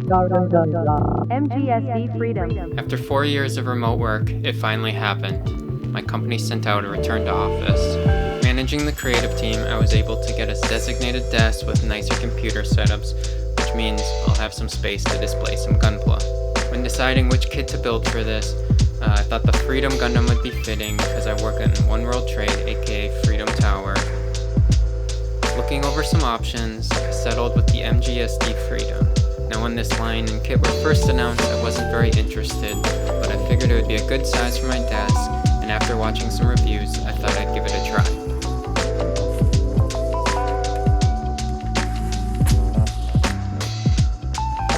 MGSD Freedom. After 4 years of remote work, it finally happened. My company sent out a return to office. Managing the creative team, I was able to get a designated desk with nicer computer setups, which means I'll have some space to display some Gunpla. When deciding which kit to build for this, I thought the Freedom Gundam would be fitting because I work in One World Trade, aka Freedom Tower. Looking over some options, I settled with the MGSD Freedom. Now when this line and kit were first announced, I wasn't very interested, but I figured it would be a good size for my desk, and after watching some reviews, I thought I'd give it a try.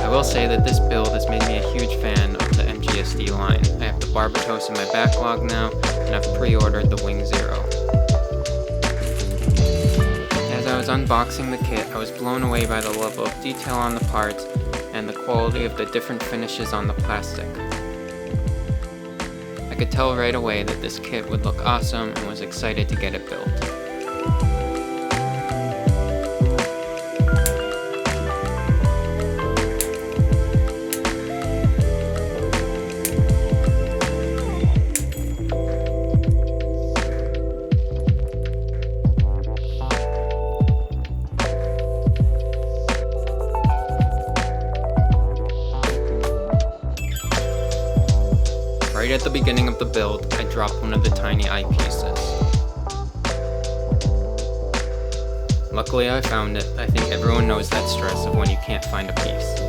I will say that this build has made me a huge fan of the MGSD line. I have the Barbatos in my backlog now, and I've pre-ordered the Wing Zero. As I was unboxing the kit, I was blown away by the level of detail on the parts and the quality of the different finishes on the plastic. I could tell right away that this kit would look awesome and was excited to get it built. Right at the beginning of the build, I dropped one of the tiny eyepieces. Luckily I found it. I think everyone knows that stress of when you can't find a piece.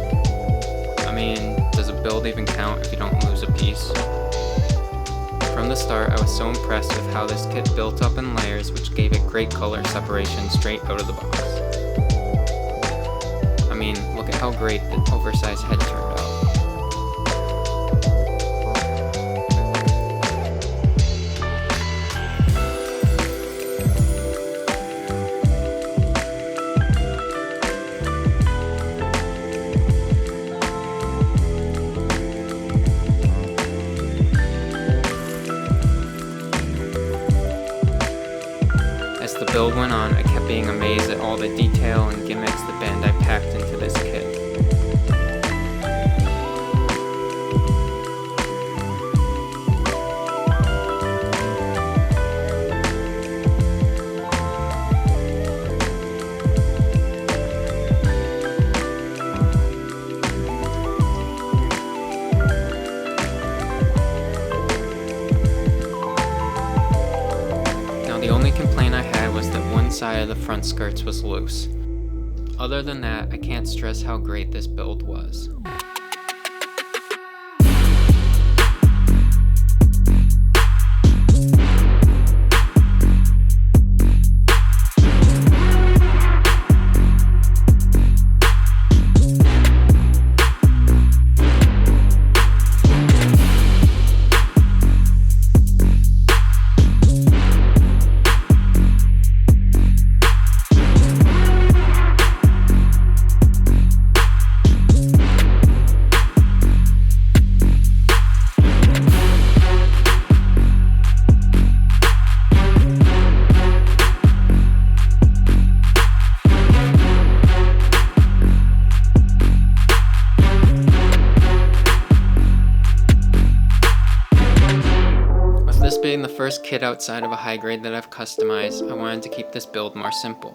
I mean, does a build even count if you don't lose a piece? From the start, I was so impressed with how this kit built up in layers, which gave it great color separation straight out of the box. I mean, look at how great the oversized head turned out. As the build went on, I kept being amazed at all the detail and gimmicks that Bandai packed into this kit. The only complaint I had was that one side of the front skirts was loose. Other than that, I can't stress how great this build was. This being the first kit outside of a high grade that I've customized, I wanted to keep this build more simple.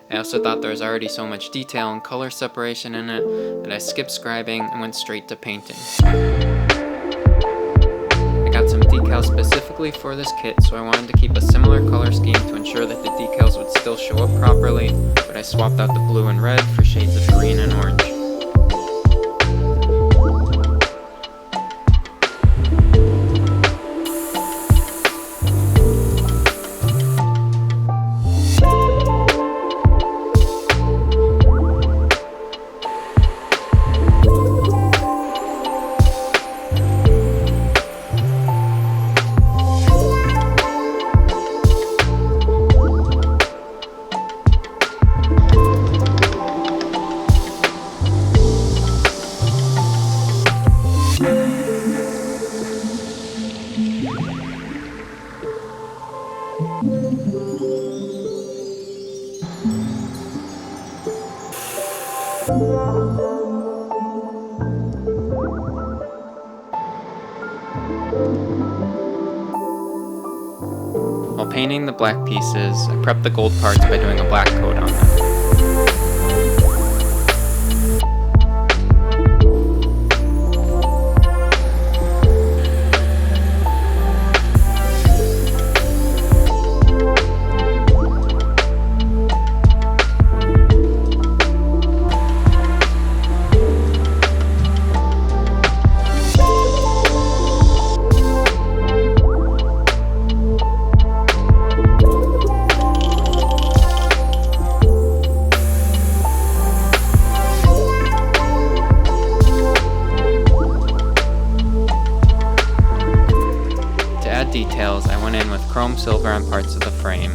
I also thought there was already so much detail and color separation in it that I skipped scribing and went straight to painting. I got some decals specifically for this kit, so I wanted to keep a similar color scheme to ensure that the decals would still show up properly, but I swapped out the blue and red for shades of green and orange. painting the black pieces, I prepped the gold parts by doing a black coat on them. Details, I went in with chrome silver on parts of the frame.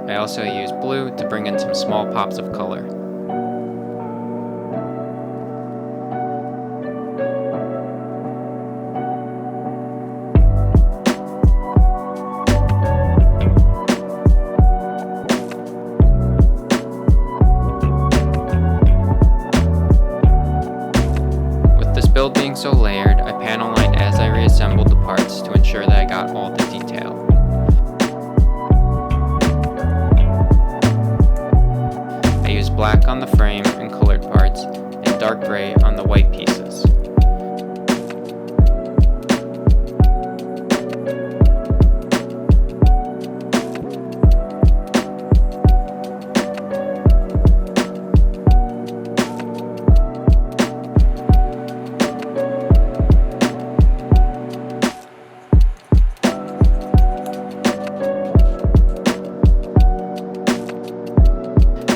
I also used blue to bring in some small pops of color. Build being so layered, I panel lined as I reassembled the parts to ensure that I got all the detail. I used black on the frame and colored parts, and dark gray on the white pieces.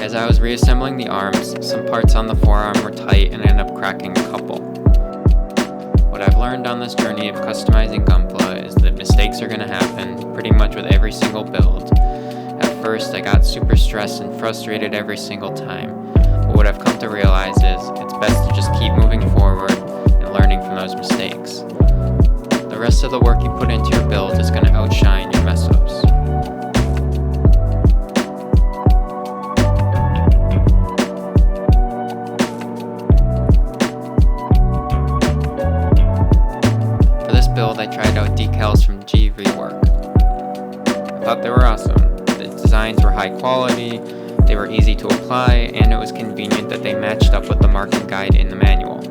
As I was reassembling the arms, some parts on the forearm were tight and I ended up cracking a couple. What I've learned on this journey of customizing Gunpla is that mistakes are going to happen pretty much with every single build. At first I got super stressed and frustrated every single time, but what I've come to realize is it's best to just keep moving forward and learning from those mistakes. The rest of the work you put into your build is going to outshine your mess-ups. Build, I tried out decals from G Rework. I thought they were awesome. The designs were high quality, they were easy to apply, and it was convenient that they matched up with the marking guide in the manual.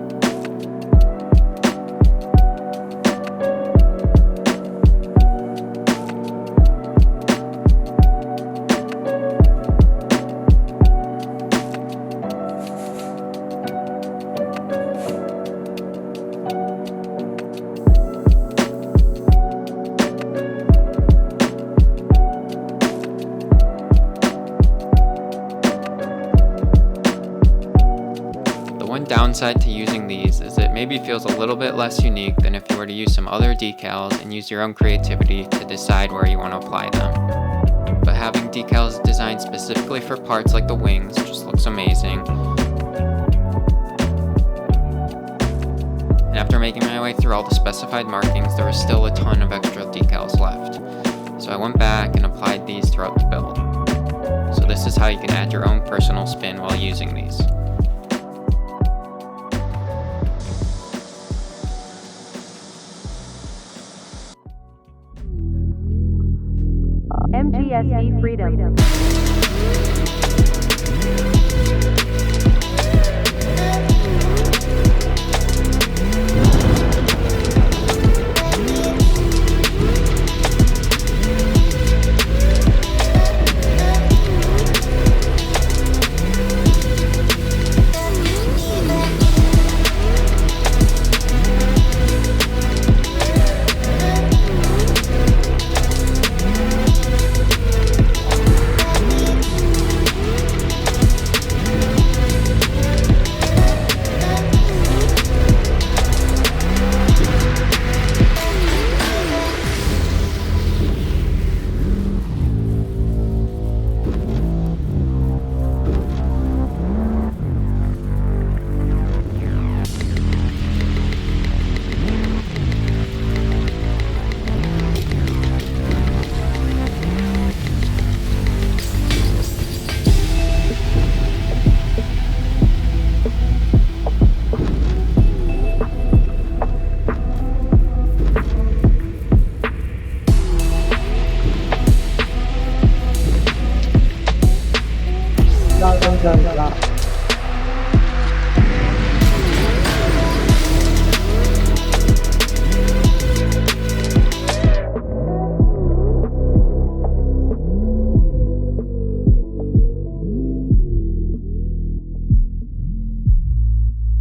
One downside to using these is it maybe feels a little bit less unique than if you were to use some other decals and use your own creativity to decide where you want to apply them. But having decals designed specifically for parts like the wings just looks amazing. And after making my way through all the specified markings, there was still a ton of extra decals left. So I went back and applied these throughout the build. So this is how you can add your own personal spin while using these. MGSD Freedom.